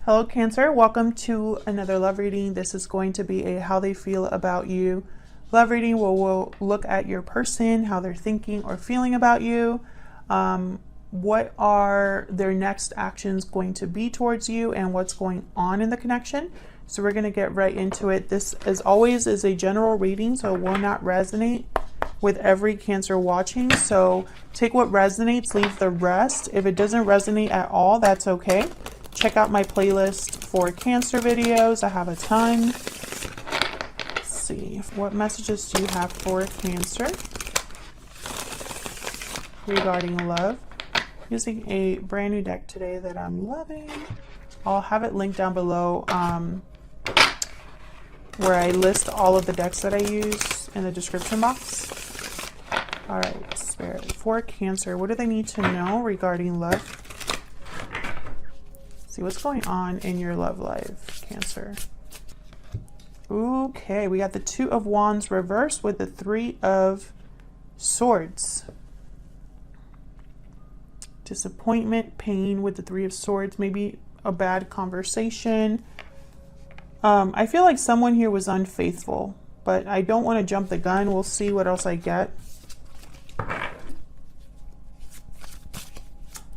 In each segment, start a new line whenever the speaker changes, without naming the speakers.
Hello Cancer, welcome to another love reading. This is going to be a how they feel about you love reading where we'll look at your person, how they're thinking or feeling about you. What are their next actions going to be towards you and what's going on in the connection. So we're going to get right into it. This, as always, is a general reading, so it will not resonate with every Cancer watching. So take what resonates, leave the rest. If it doesn't resonate at all, that's okay. Check out my playlist for Cancer videos. I have a ton. Let's see, what messages do you have for Cancer regarding love? Using a brand new deck today that I'm loving. I'll have it linked down below where I list all of the decks that I use in the description box. All right, Spirit, for Cancer, what do they need to know regarding love? See what's going on in your love life, Cancer. Okay, we got the Two of Wands reversed with the Three of Swords. Disappointment, pain with the Three of Swords, maybe a bad conversation. I feel like someone here was unfaithful, but I don't want to jump the gun. We'll see what else I get.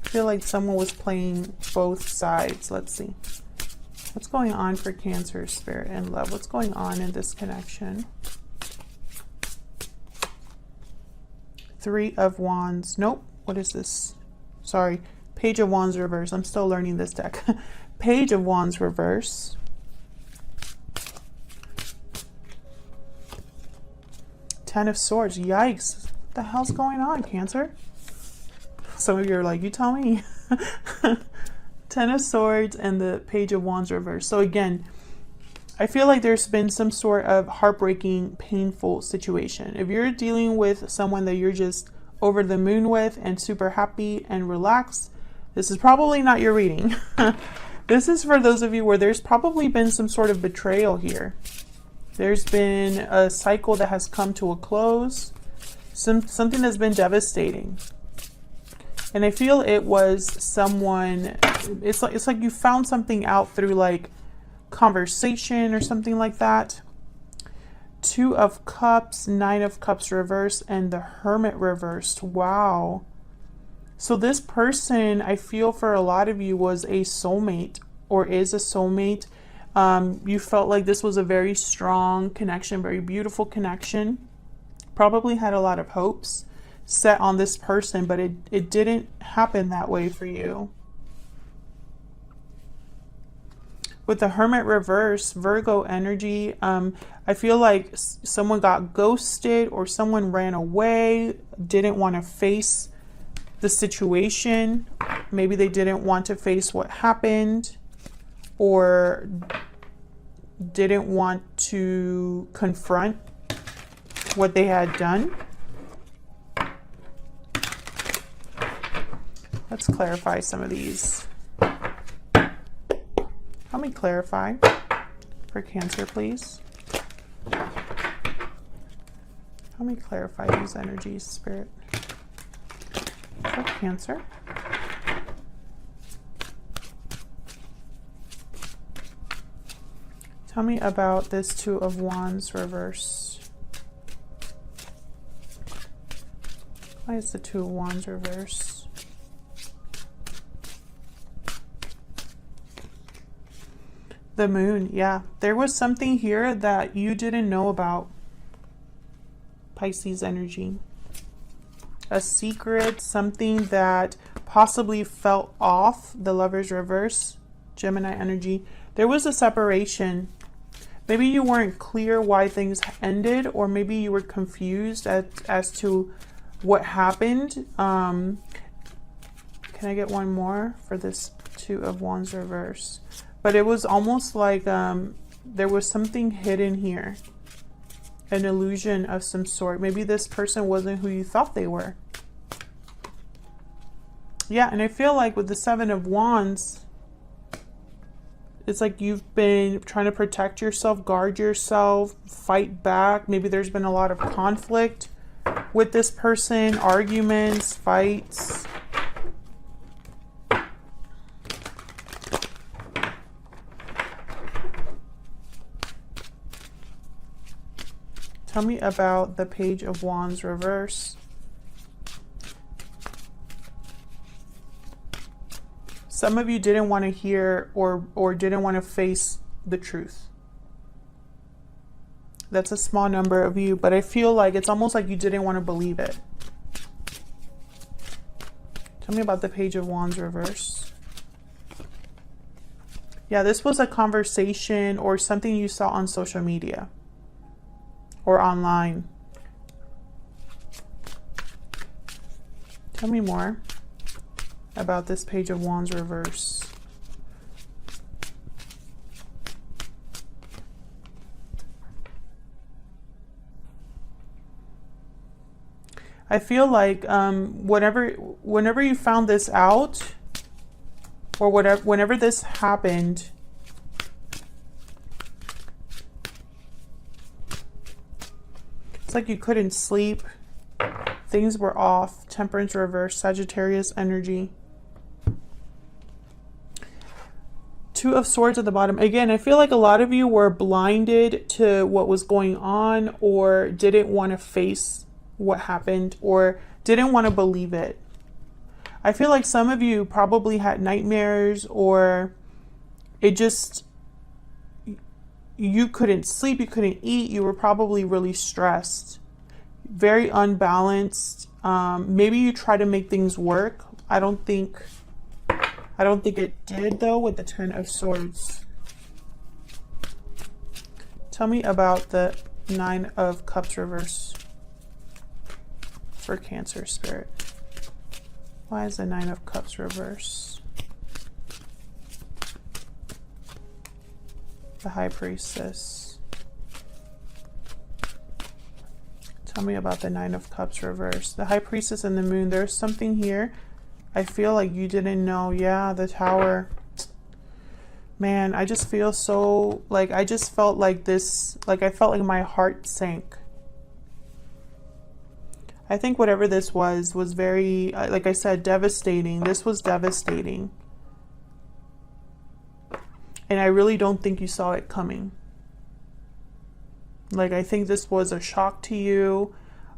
I feel like someone was playing both sides. Let's see. What's going on for Cancer, Spirit, and love? What's going on in this connection? Three of Wands. Nope. What is this? Sorry. Page of Wands reverse. I'm still learning this deck. Page of Wands reverse. Ten of Swords. Yikes. What the hell's going on, Cancer? Some of you are like, you tell me. Ten of Swords and the Page of Wands reverse. So again, I feel like there's been some sort of heartbreaking, painful situation. If you're dealing with someone that you're just over the moon with and super happy and relaxed, this is probably not your reading. This is for those of you where there's probably been some sort of betrayal here. There's been a cycle that has come to a close. Something that's been devastating. And I feel it was someone, it's like you found something out through like conversation or something like that. Two of Cups, Nine of Cups reversed, and the Hermit reversed. Wow. So this person, I feel for a lot of you, was a soulmate or is a soulmate. You felt like this was a very strong connection, very beautiful connection. Probably had a lot of hopes set on this person, but it didn't happen that way for you. With the Hermit reverse, Virgo energy, I feel like someone got ghosted or someone ran away, didn't want to face the situation. Maybe they didn't want to face what happened or didn't want to confront what they had done. Let's clarify some of these. Help me clarify for Cancer, please. Help me clarify these energies, Spirit. For Cancer. Tell me about this Two of Wands reverse. Why is the Two of Wands reverse? The Moon, yeah. There was something here that you didn't know about. Pisces energy. A secret, something that possibly felt off. The Lovers reverse, Gemini energy. There was a separation. Maybe you weren't clear why things ended, or maybe you were confused as to what happened. Can I get one more for this Two of Wands reverse? But it was almost like there was something hidden here. An illusion of some sort. Maybe this person wasn't who you thought they were. Yeah, and I feel like with the Seven of Wands, it's like you've been trying to protect yourself, guard yourself, fight back. Maybe there's been a lot of conflict with this person, arguments, fights. Tell me about the Page of Wands reverse. Some of you didn't want to hear or didn't want to face the truth. That's a small number of you, but I feel like it's almost like you didn't want to believe it. Tell me about the Page of Wands reverse. Yeah, this was a conversation or something you saw on social media or online. Tell me more about this Page of Wands reverse. I feel like whenever you found this out, or whenever this happened, it's like you couldn't sleep. Things were off. Temperance reverse, Sagittarius energy. Two of Swords at the bottom. Again, I feel like a lot of you were blinded to what was going on or didn't want to face what happened or didn't want to believe it. I feel like some of you probably had nightmares or it just, you couldn't sleep, you couldn't eat, you were probably really stressed, very unbalanced. Maybe you try to make things work. I don't think it did though with the Ten of Swords. Tell me about the Nine of Cups reverse for Cancer spirit. Why is the Nine of Cups reverse? The High Priestess. Tell me about the Nine of Cups reverse. The High Priestess and the Moon. There's something here. I feel like you didn't know. Yeah, the Tower. Man, I just feel so, like, I just felt like this, like I felt like my heart sank. I think whatever this was very, like I said, devastating. This was devastating. And I really don't think you saw it coming. Like, I think this was a shock to you.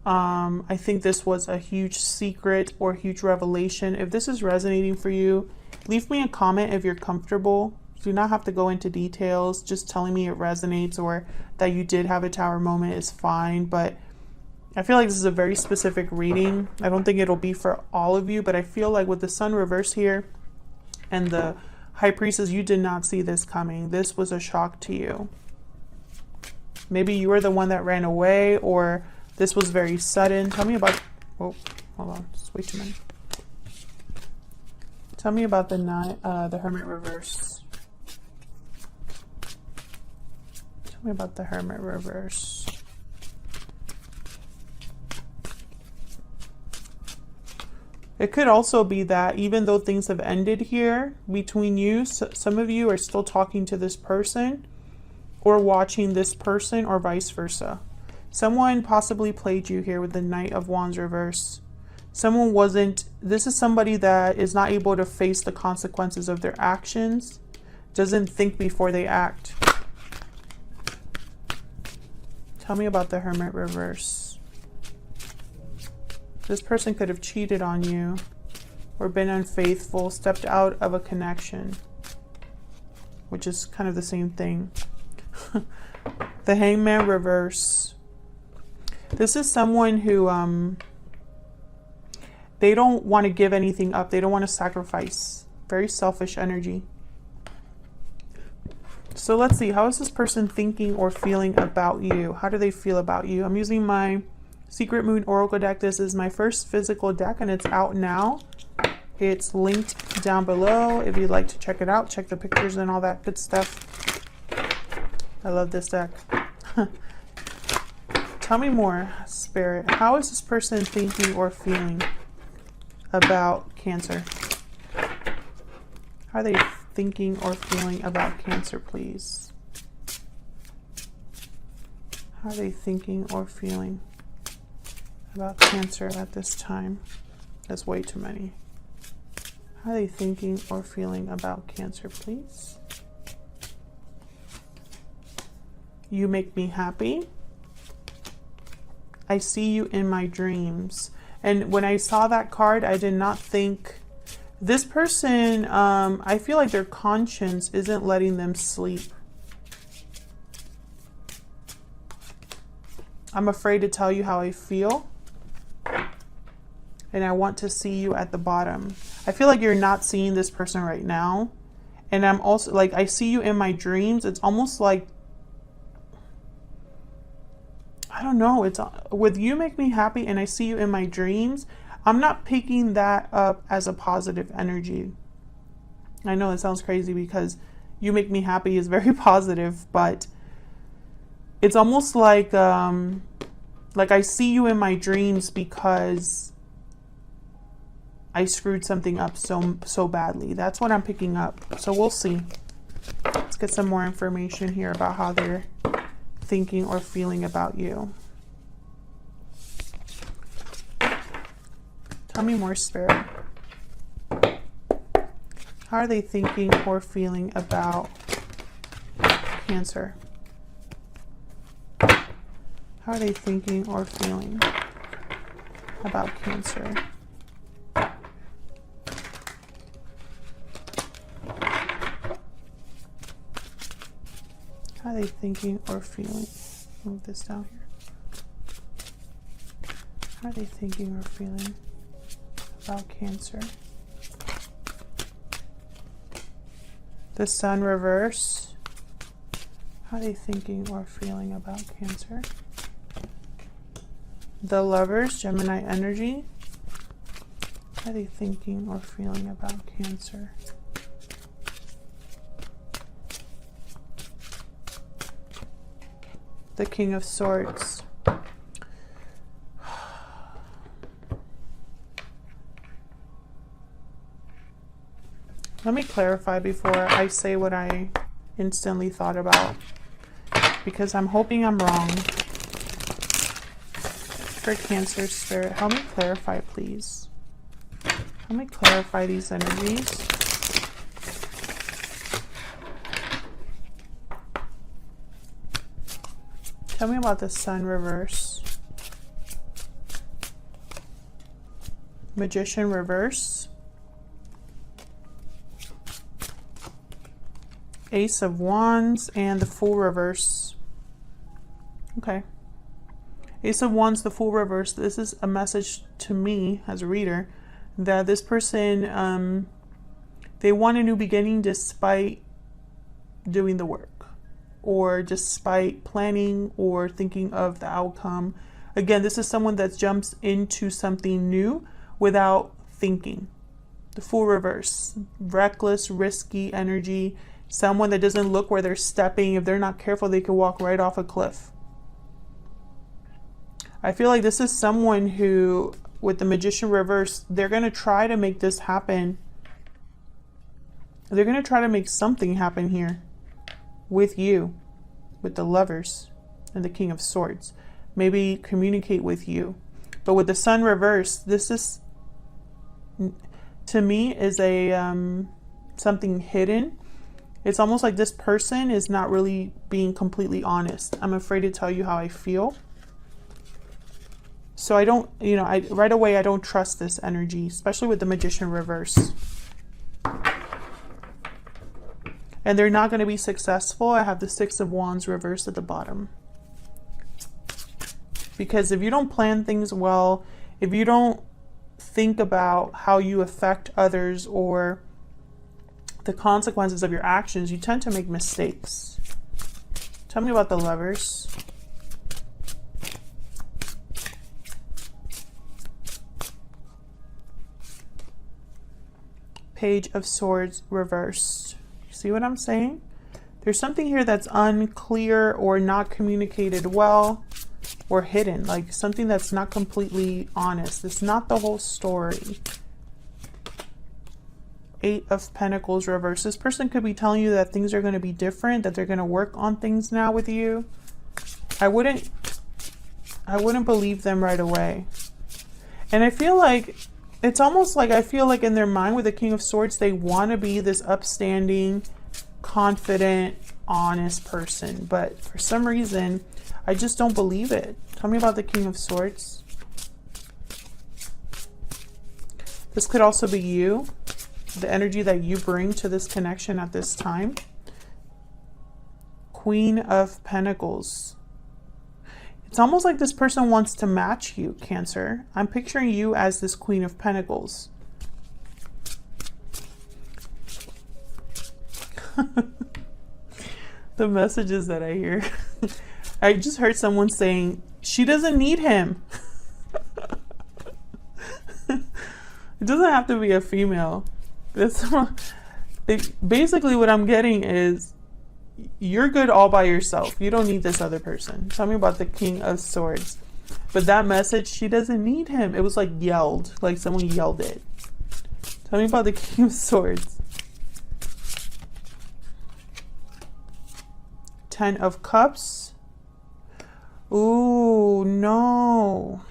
I think this was a huge secret or huge revelation. If this is resonating for you, leave me a comment if you're comfortable. You do not have to go into details. Just telling me it resonates or that you did have a Tower moment is fine. But I feel like this is a very specific reading. I don't think it'll be for all of you, but I feel like with the Sun reverse here and the High Priestess, you did not see this coming. This was a shock to you. Maybe you were the one that ran away or this was very sudden. Tell me about, oh, hold on, it's way too many. Tell me about the Hermit reverse. Tell me about the Hermit reverse. It could also be that even though things have ended here between you, some of you are still talking to this person or watching this person or vice versa. Someone possibly played you here with the Knight of Wands reverse. Someone wasn't, this is somebody that is not able to face the consequences of their actions, doesn't think before they act. Tell me about the Hermit reverse. This person could have cheated on you or been unfaithful, stepped out of a connection, which is kind of the same thing. The Hangman reverse. This is someone who, they don't want to give anything up. They don't want to sacrifice. Very selfish energy. So let's see. How is this person thinking or feeling about you? How do they feel about you? I'm using my Secret Moon Oracle deck. This is my first physical deck and it's out now. It's linked down below if you'd like to check it out. Check the pictures and all that good stuff. I love this deck. Tell me more, Spirit. How is this person thinking or feeling about Cancer? How are they thinking or feeling about Cancer, please? How are they thinking or feeling about Cancer at this time? That's way too many. How are they thinking or feeling about Cancer, please? You make me happy. I see you in my dreams. And when I saw that card, I did not think this person, I feel like their conscience isn't letting them sleep. I'm afraid to tell you how I feel. And I want to see you at the bottom. I feel like you're not seeing this person right now. And I'm also like, I see you in my dreams. It's almost like, I don't know. It's with you make me happy and I see you in my dreams. I'm not picking that up as a positive energy. I know it sounds crazy because you make me happy is very positive, but it's almost like I see you in my dreams because I screwed something up so badly. That's what I'm picking up. So we'll see. Let's get some more information here about how they're thinking or feeling about you. Tell me more, Spirit. How are they thinking or feeling about Cancer? How are they thinking or feeling about Cancer? How are they thinking or feeling? Move this down here. How are they thinking or feeling about Cancer? The Sun reverse. How are they thinking or feeling about Cancer? The Lovers, Gemini energy. How are they thinking or feeling about Cancer? The King of Swords. Let me clarify before I say what I instantly thought about, because I'm hoping I'm wrong. For Cancer, Spirit, help me clarify, please. Help me clarify these energies. Tell me about the Sun reverse. Magician reverse. Ace of Wands and the Fool reverse. Okay. Ace of Wands, the Fool reverse. This is a message to me as a reader that this person, they want a new beginning despite doing the work, or despite planning or thinking of the outcome. Again, this is someone that jumps into something new without thinking. The Fool reverse. Reckless, risky energy. Someone that doesn't look where they're stepping. If they're not careful, they could walk right off a cliff. I feel like this is someone who, with the Magician reverse, they're going to try to make this happen. They're going to try to make something happen here with you, with the Lovers and the King of Swords. Maybe communicate with you. But with the Sun reverse, this is, to me, is a something hidden. It's almost like this person is not really being completely honest. I'm afraid to tell you how I feel. So I don't, right away, I don't trust this energy, especially with the Magician reverse. And they're not going to be successful. I have the Six of Wands reversed at the bottom. Because if you don't plan things well, if you don't think about how you affect others or the consequences of your actions, you tend to make mistakes. Tell me about the Lovers. Page of Swords reversed. See what I'm saying? There's something here that's unclear or not communicated well or hidden, like something that's not completely honest. It's not the whole story. Eight of Pentacles reversed. This person could be telling you that things are going to be different, that they're going to work on things now with you. I wouldn't believe them right away. And I feel like it's almost like, I feel like in their mind with the King of Swords, they want to be this upstanding, confident, honest person, but for some reason, I just don't believe it. Tell me about the King of Swords. This could also be you, the energy that you bring to this connection at this time. Queen of Pentacles. It's almost like this person wants to match you, Cancer. I'm picturing you as this Queen of Pentacles. The messages that I hear. I just heard someone saying, she doesn't need him. It doesn't have to be a female. Basically what I'm getting is, you're good all by yourself. You don't need this other person. Tell me about the King of Swords. But that message, she doesn't need him. It was like yelled, like someone yelled it. Tell me about the King of Swords. Ten of Cups. Ooh, no.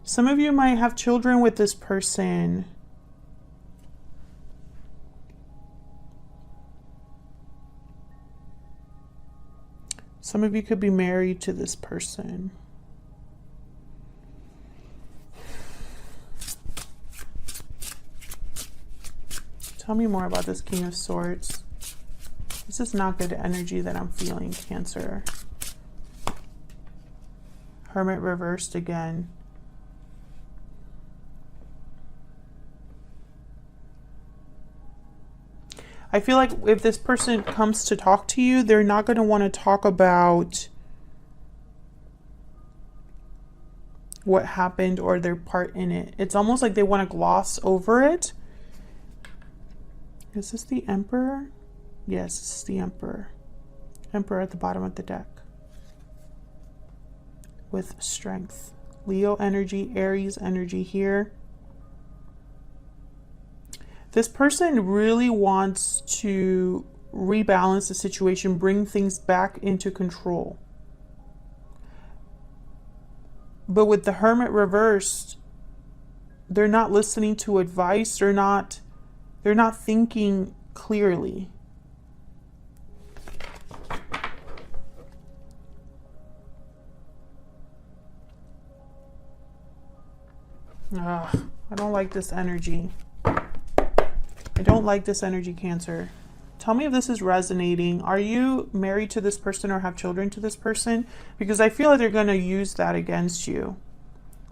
Some of you might have children with this person. Some of you could be married to this person. Tell me more about this King of Swords. This is not good energy that I'm feeling, Cancer. Hermit reversed again. I feel like if this person comes to talk to you, they're not going to want to talk about what happened or their part in it. It's almost like they want to gloss over it. Is this the Emperor? Yes, this is the Emperor. Emperor at the bottom of the deck. With strength. Leo energy, Aries energy here. This person really wants to rebalance the situation, bring things back into control. But with the Hermit reversed, they're not listening to advice. They're not thinking clearly. Ugh, I don't like this energy. I don't like this energy, Cancer. Tell me if this is resonating. Are you married to this person or have children to this person? Because I feel like they're going to use that against you.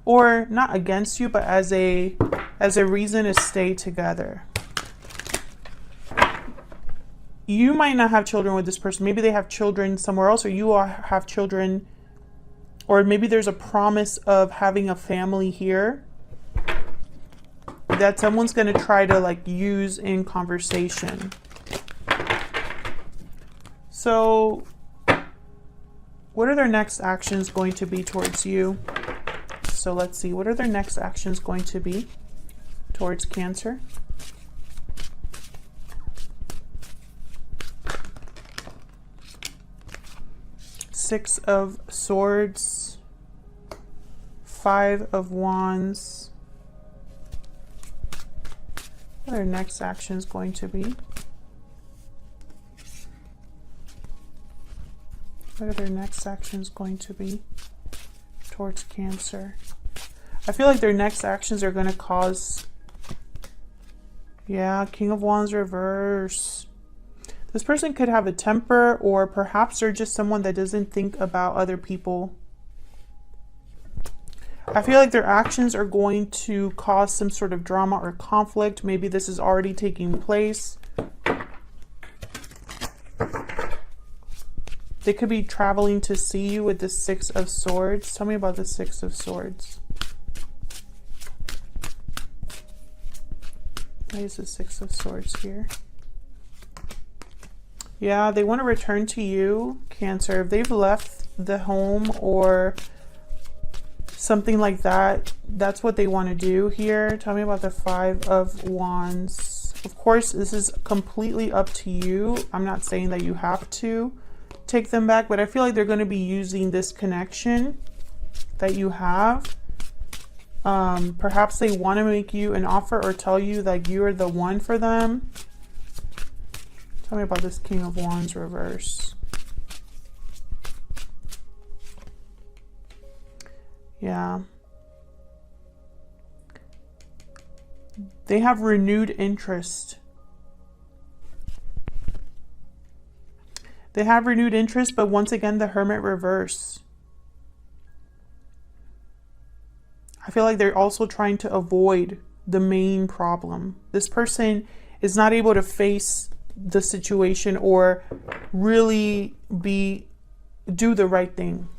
Or not against you, but as a reason to stay together. You might not have children with this person. Maybe they have children somewhere else, or you have children, or maybe there's a promise of having a family here that someone's going to try to like use in conversation. So what are their next actions going to be towards you? So let's see, what are their next actions going to be towards Cancer? Six of Swords, Five of Wands. What are their next actions going to be? What are their next actions going to be towards Cancer? I feel like their next actions are going to cause... Yeah, King of Wands reverse. This person could have a temper, or perhaps they're just someone that doesn't think about other people. I feel like their actions are going to cause some sort of drama or conflict. Maybe this is already taking place. They could be traveling to see you with the Six of Swords. Tell me about the Six of Swords. Why is the Six of Swords here? Yeah, they want to return to you, Cancer. If they've left the home or something like that, that's what they want to do here. Tell me about the Five of Wands. Of course, this is completely up to you. I'm not saying that you have to take them back, but I feel like they're going to be using this connection that you have. Perhaps they want to make you an offer or tell you that you are the one for them. Tell me about this King of Wands reverse. Yeah. They have renewed interest. They have renewed interest, but once again, the Hermit reverse. I feel like they're also trying to avoid the main problem. This person is not able to face the situation or really do the right thing.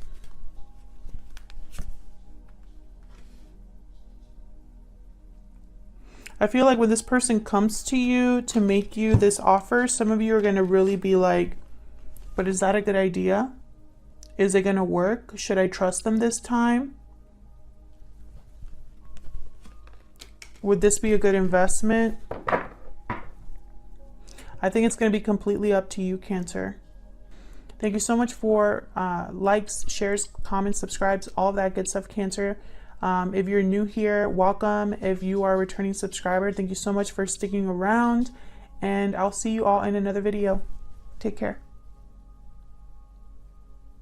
I feel like when this person comes to you to make you this offer, some of you are going to really be like, but is that a good idea? Is it going to work? Should I trust them this time? Would this be a good investment? I think it's going to be completely up to you, Cancer. Thank you so much for likes, shares, comments, subscribes, all of that good stuff, Cancer. If you're new here, welcome. If you are a returning subscriber, thank you so much for sticking around. And I'll see you all in another video. Take care.